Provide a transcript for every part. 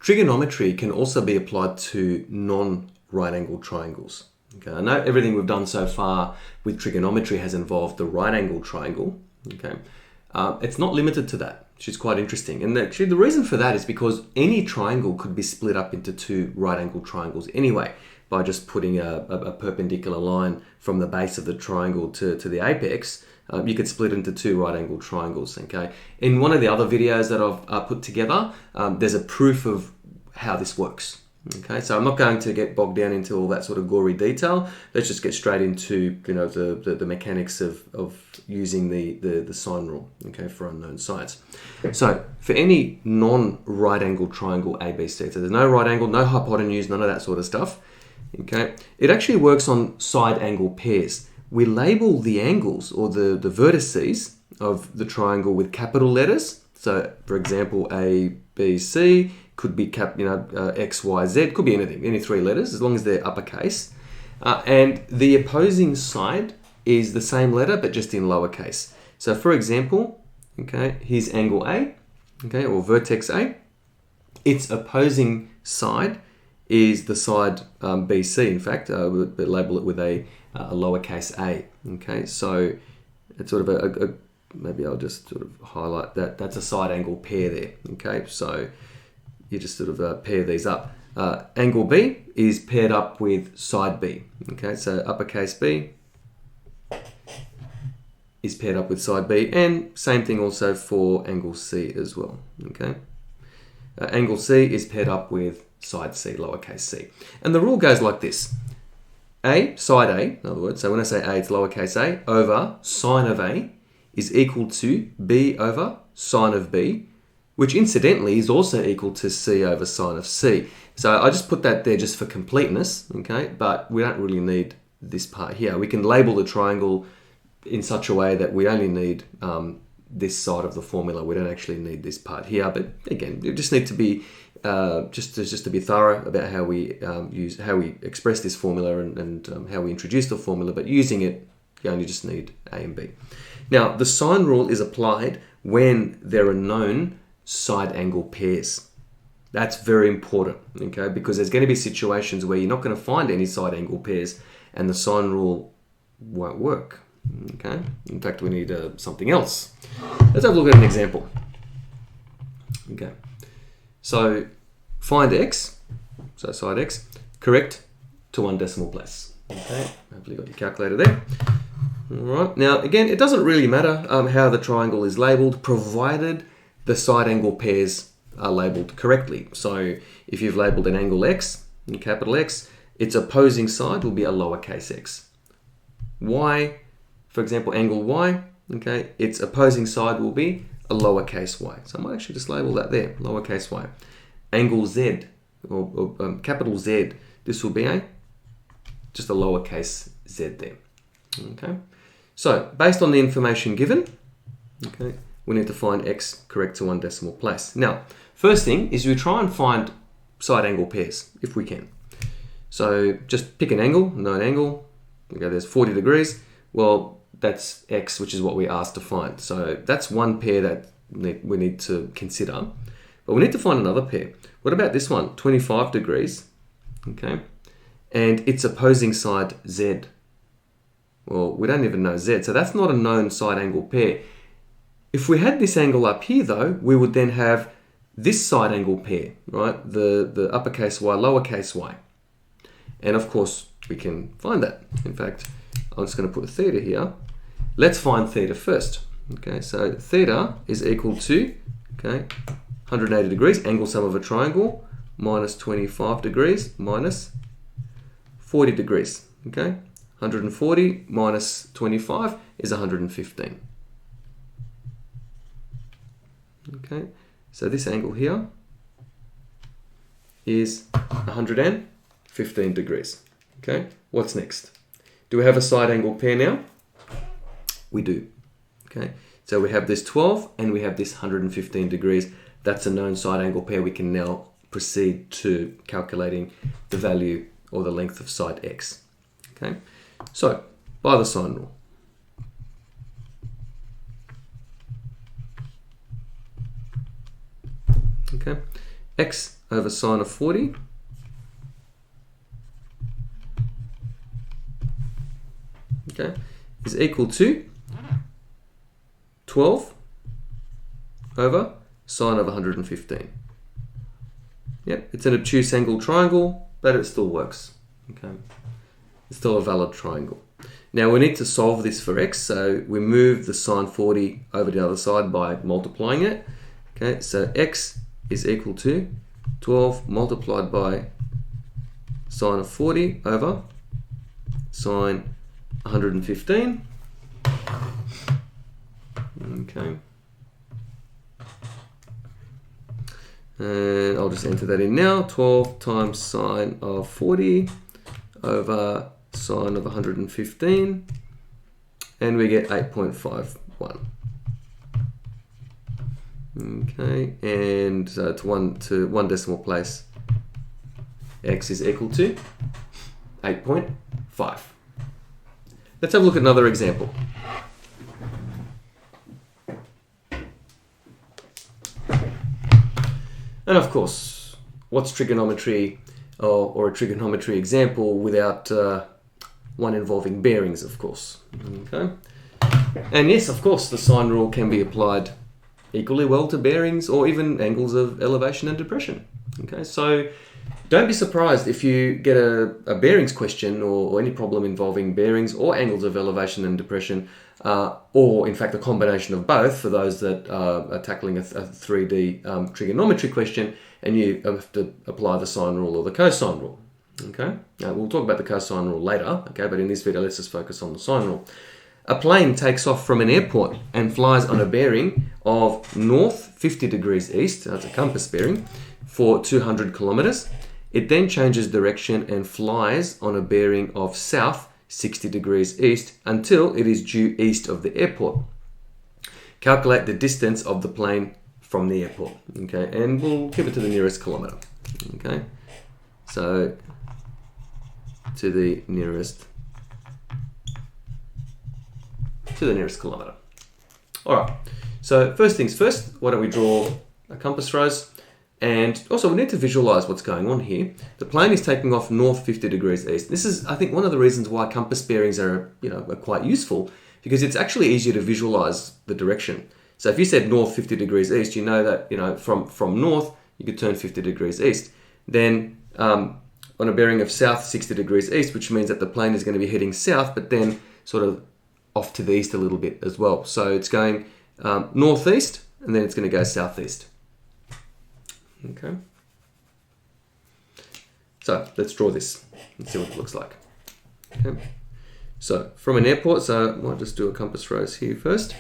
Trigonometry can also be applied to non-right angled triangles. Okay, I know everything we've done so far with trigonometry has involved the right angled triangle. Okay, it's not limited to that, which is quite interesting. And actually the reason for that is because any triangle could be split up into two right angled triangles anyway, by just putting a perpendicular line from the base of the triangle to the apex. You could split into two right angled triangles. Okay. In one of the other videos that I've put together, there's a proof of how this works. Okay, so I'm not going to get bogged down into all that sort of gory detail. Let's just get straight into the mechanics of using the sine rule, okay, for unknown sides. So for any non-right angled triangle ABC, so there's no right angle, no hypotenuse, none of that sort of stuff. Okay, it actually works on side angle pairs. We label the angles or the vertices of the triangle with capital letters. So for example, A, B, C could be X, Y, Z, could be anything, any three letters, as long as they're uppercase. And the opposing side is the same letter, but just in lowercase. So for example, okay, here's angle A, okay, or vertex A. Its opposing side is the side BC, in fact, we label it with a lowercase a. Okay, so it's sort of maybe I'll just sort of highlight that. That's a side angle pair there. Okay, so you just sort of pair these up. Angle B is paired up with side B. Okay, so uppercase B is paired up with side B, and same thing also for angle C as well. Okay, angle C is paired up with side C, lowercase c. And the rule goes like this. A, side A, in other words, so when I say A, it's lowercase a, over sine of A is equal to B over sine of B, which incidentally is also equal to C over sine of C. So I just put that there just for completeness, okay? But we don't really need this part here. We can label the triangle in such a way that we only need this side of the formula. We don't actually need this part here. But again, you just need to be just to be thorough about how we express this formula and how we introduce the formula. But using it, you only just need A and B. Now, the sine rule is applied when there are known side angle pairs. That's very important, okay? Because there's going to be situations where you're not going to find any side angle pairs and the sine rule won't work, okay? In fact, we need something else. Let's have a look at an example. Okay, so find x, so side x, correct to 1 decimal place. Okay, hopefully you got your calculator there. All right, now again, it doesn't really matter how the triangle is labeled, provided the side angle pairs are labeled correctly. So if you've labeled an angle x, in capital X, its opposing side will be a lowercase x. Y, for example, angle Y, okay, its opposing side will be a lowercase y. So I might actually just label that there, lowercase y. Angle Z, or capital Z, this will be just a lowercase z there. Okay, so based on the information given, okay, we need to find x correct to 1 decimal place. Now, first thing is we try and find side angle pairs, if we can. So just pick an angle, known angle. Okay, there's 40 degrees. Well, that's x, which is what we asked to find. So that's one pair that we need to consider. But we need to find another pair. What about this one? 25 degrees. Okay, and its opposing side z. Well, we don't even know z, so that's not a known side angle pair. If we had this angle up here though, we would then have this side angle pair, right? The uppercase y, lowercase y. And of course, we can find that. In fact, I'm just going to put theta here. Let's find theta first. Okay, so theta is equal to, okay, 180 degrees, angle sum of a triangle, minus 25 degrees, minus 40 degrees. Okay, 140 minus 25 is 115. Okay, so this angle here is 115 degrees. Okay, what's next? Do we have a side angle pair now? We do. Okay, so we have this 12 and we have this 115 degrees. That's a known side angle pair. We can now proceed to calculating the value or the length of side x. Okay, so by the sine rule. Okay, x over sine of 40 okay, is equal to 12 over sine of 115. Yep, it's an obtuse angle triangle, but it still works. Okay, it's still a valid triangle. Now we need to solve this for x, so we move the sine 40 over to the other side by multiplying it. Okay, so x is equal to 12 multiplied by sine of 40 over sine 115. Okay. And I'll just enter that in now. 12 times sine of 40 over sine of 115. And we get 8.51. Okay, and to one decimal place, x is equal to 8.5. Let's have a look at another example. And of course, what's trigonometry or a trigonometry example without one involving bearings, of course. Okay. And yes, of course, the sine rule can be applied equally well to bearings or even angles of elevation and depression. Okay, so don't be surprised if you get a bearings question or any problem involving bearings or angles of elevation and depression, or in fact a combination of both for those that are tackling a 3D trigonometry question and you have to apply the sine rule or the cosine rule. Okay, we'll talk about the cosine rule later, okay, but in this video let's just focus on the sine rule. A plane takes off from an airport and flies on a bearing of north 50 degrees east, that's a compass bearing, for 200 kilometers. It then changes direction and flies on a bearing of south 60 degrees east until it is due east of the airport. Calculate the distance of the plane from the airport. Okay, and we'll give it to the nearest kilometer. Okay, so to the nearest kilometer. All right, so first things first, why don't we draw a compass rose? And also we need to visualize what's going on here. The plane is taking off north 50 degrees east. This is, I think, one of the reasons why compass bearings are quite useful, because it's actually easier to visualize the direction. So if you said north 50 degrees east, you know that from north you could turn 50 degrees east. Then on a bearing of south 60 degrees east, which means that the plane is going to be heading south, but then sort of off to the east a little bit as well. So it's going northeast and then it's going to go southeast. Okay. So let's draw this and see what it looks like. Okay. So from an airport, so I might just do a compass rose here first.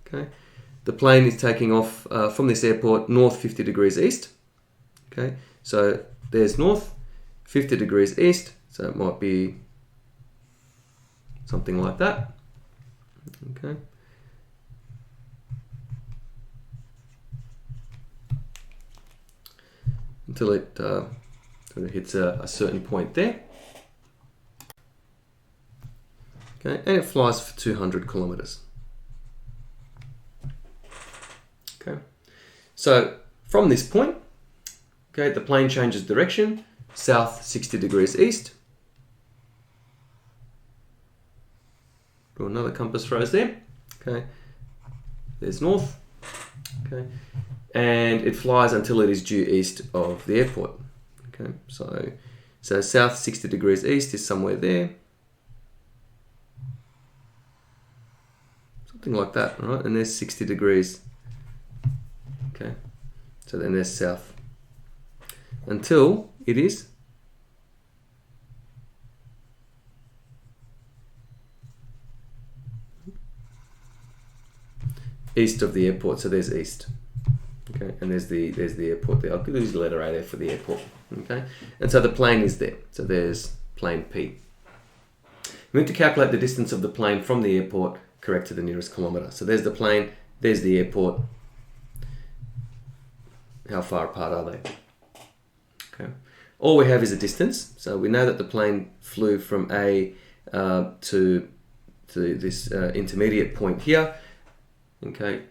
Okay. The plane is taking off from this airport north 50 degrees east. Okay. So there's north 50 degrees east. So it might be something like that. Okay. Until it sort of hits a certain point there. Okay, and it flies for 200 kilometers. Okay, so from this point, okay, the plane changes direction, south 60 degrees east. Draw another compass rose there. Okay, there's north. Okay, and it flies until it is due east of the airport. Okay, so south 60 degrees east is somewhere there. Something like that, right? And there's 60 degrees. Okay, so then there's south. Until it is east of the airport, so there's east. Okay, and there's the airport there. I'll use the letter A there for the airport. Okay, and so the plane is there. So there's plane P. We need to calculate the distance of the plane from the airport correct to the nearest kilometer. So there's the plane, there's the airport. How far apart are they? Okay, all we have is a distance. So we know that the plane flew from A to this intermediate point here. Okay,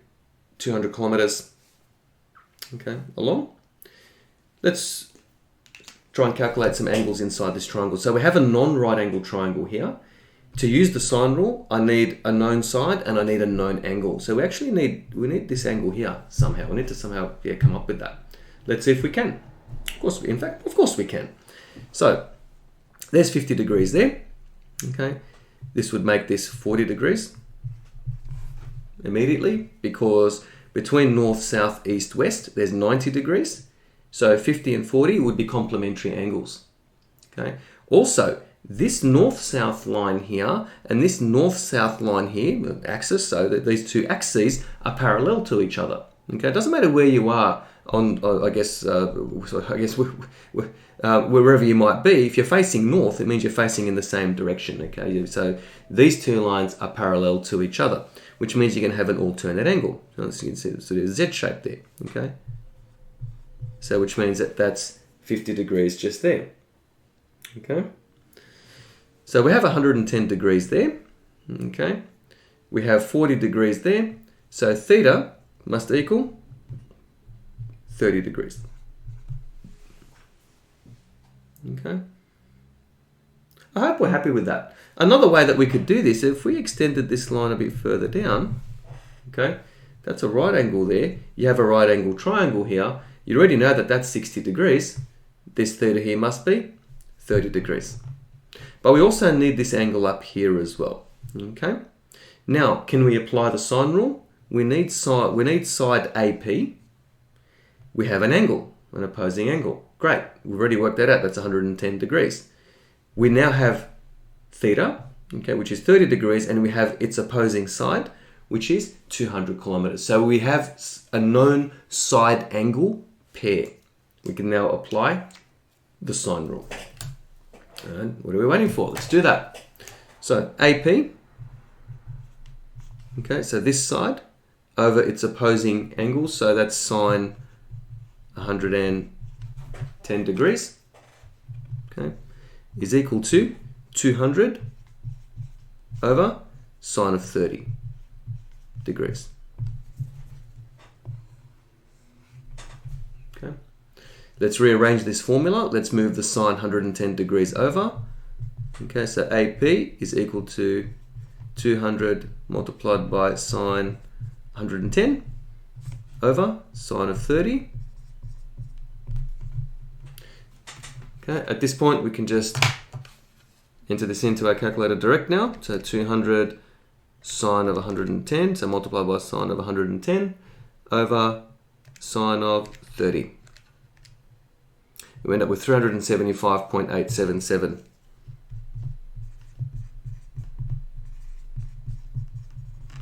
200 kilometers. Okay, along. let's try and calculate some angles inside this triangle. So we have a non-right angle triangle here. To use the sine rule, I need a known side and I need a known angle. So we actually need this angle here somehow. We need to somehow come up with that. Let's see if we can. Of course we can. So there's 50 degrees there. Okay, this would make this 40 degrees immediately, because between north, south, east, west, there's 90 degrees. So 50 and 40 would be complementary angles. Okay. Also, this north-south line here and this north-south line here, axis, so that these two axes are parallel to each other. Okay. It doesn't matter where you are on, wherever you might be. If you're facing north, it means you're facing in the same direction. Okay. So these two lines are parallel to each other, which means you can have an alternate angle. So you can see the sort of Z shape there. Okay. So which means that that's 50 degrees just there. Okay. So we have 110 degrees there. Okay. We have 40 degrees there. So theta must equal 30 degrees. Okay. I hope we're happy with that. Another way that we could do this, if we extended this line a bit further down, okay, that's a right angle there. You have a right angle triangle here. You already know that that's 60 degrees. This theta here must be 30 degrees. But we also need this angle up here as well. Okay. Now, can we apply the sine rule? We need side AP. We have an angle, an opposing angle. Great. We've already worked that out. That's 110 degrees. We now have theta, okay, which is 30 degrees, and we have its opposing side, which is 200 kilometers. So we have a known side angle pair. We can now apply the sine rule. And what are we waiting for? Let's do that. So AP, okay, so this side over its opposing angle, so that's sine 110 degrees, okay, is equal to 200 over sine of 30 degrees. Okay. Let's rearrange this formula. Let's move the sine 110 degrees over. Okay, so AP is equal to 200 multiplied by sine 110 over sine of 30. Okay, at this point we can just enter this into our calculator direct now. So 200 sine of 110, so multiplied by sine of 110 over sine of 30. We end up with 375.877.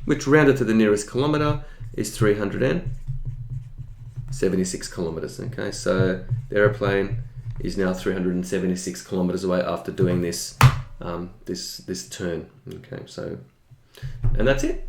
Which rounded to the nearest kilometre is 376 kilometres. Okay, so the aeroplane is now 376 kilometres away after doing this this turn. Okay, so, and that's it.